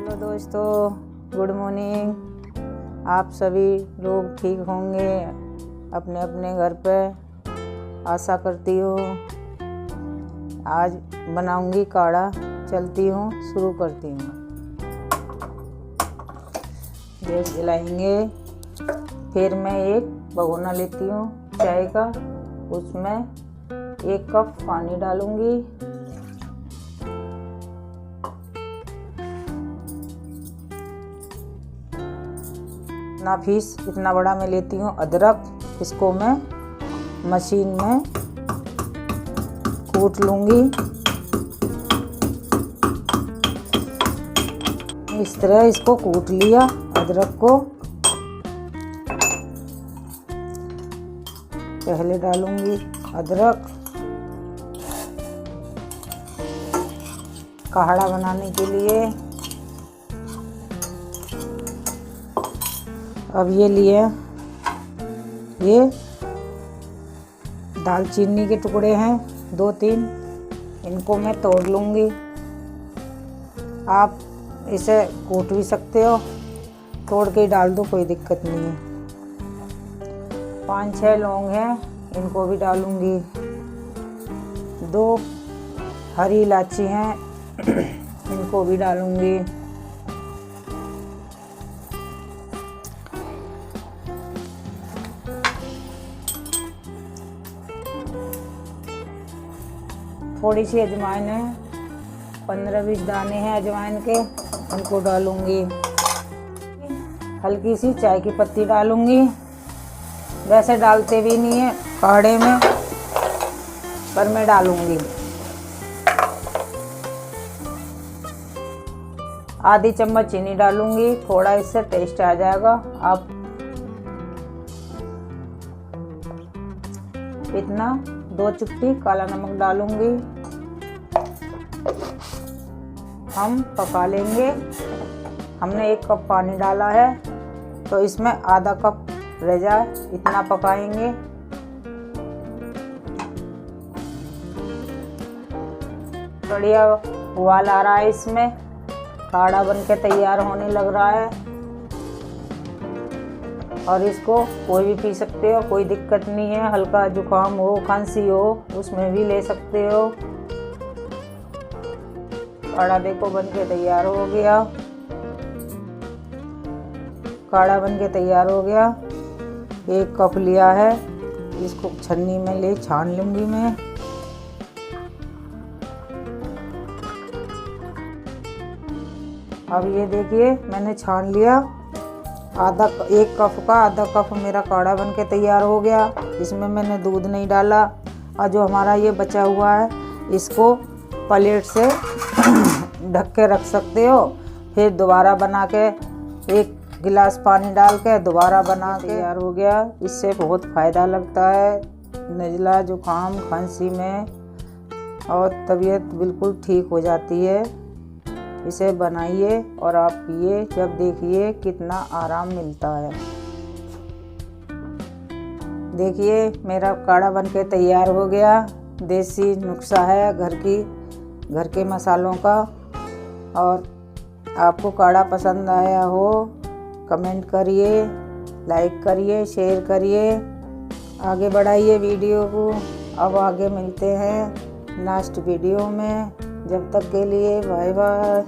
Hello दोस्तों, good morning. आप सभी लोग ठीक होंगे अपने अपने घर पे, आशा करती हूँ। आज बनाऊंगी काढ़ा, चलती हूँ, शुरू करती हूँ। गैस जलाएंगे, फिर मैं एक भगोना लेती हूँ चाय का, उसमें 1 कप पानी डालूंगी। इतना पीस, इतना बड़ा मैं लेती हूँ अदरक, इसको मैं मशीन में कूट लूँगी। इस तरह इसको कूट लिया अदरक को। पहले डालूँगी अदरक। काढ़ा बनाने के लिए अब ये दालचीनी के टुकड़े हैं 2-3, इनको मैं तोड़ लूँगी। आप इसे कूट भी सकते हो, तोड़ के ही डाल दो, कोई दिक्कत नहीं है। 5-6 लौंग हैं, इनको भी डालूँगी। 2 हरी इलायची हैं, इनको भी डालूँगी। थोड़ी सी अजवाइन है, 15-20 दाने हैं अजवाइन के, उनको डालूंगी। हल्की सी चाय की पत्ती डालूंगी। वैसे डालते भी नहीं है काढ़े में, पर मैं डालूंगी। आधी चम्मच चीनी डालूंगी, थोड़ा इससे टेस्ट आ जाएगा। आप इतना 2 चुटकी काला नमक डालूंगी। हम पका लेंगे। हमने 1 कप पानी डाला है, तो इसमें आधा कप रह जाए, इतना पकाएंगे। बढ़िया उबाल आ रहा है, इसमें काढ़ा बनके तैयार होने लग रहा है। और इसको कोई भी पी सकते हो, कोई दिक्कत नहीं है। हल्का जुकाम हो, खांसी हो, उसमें भी ले सकते हो। काढ़ा देखो बनके तैयार हो गया। काढ़ा बनके तैयार हो गया। 1 कप लिया है, इसको छन्नी में ले छान लूंगी मैं। अब ये देखिए मैंने छान लिया। 1 कप का आधा कप मेरा काढ़ा बनके तैयार हो गया। इसमें मैंने दूध नहीं डाला। और जो हमारा ये बचा हुआ है, इसको प्लेट से ढक के रख सकते हो। फिर दोबारा बना के 1 गिलास पानी डाल के दोबारा बना के तैयार हो गया। इससे बहुत फ़ायदा लगता है नज़ला, जुकाम, खांसी में, और तबीयत बिल्कुल ठीक हो जाती है। इसे बनाइए और आप पिए, जब देखिए कितना आराम मिलता है। देखिए मेरा काढ़ा बनके तैयार हो गया। देसी नुस्खा है, घर के मसालों का। और आपको काढ़ा पसंद आया हो, कमेंट करिए, लाइक करिए, शेयर करिए, आगे बढ़ाइए वीडियो को। अब आगे मिलते हैं नेक्स्ट वीडियो में। जब तक के लिए बाय बाय।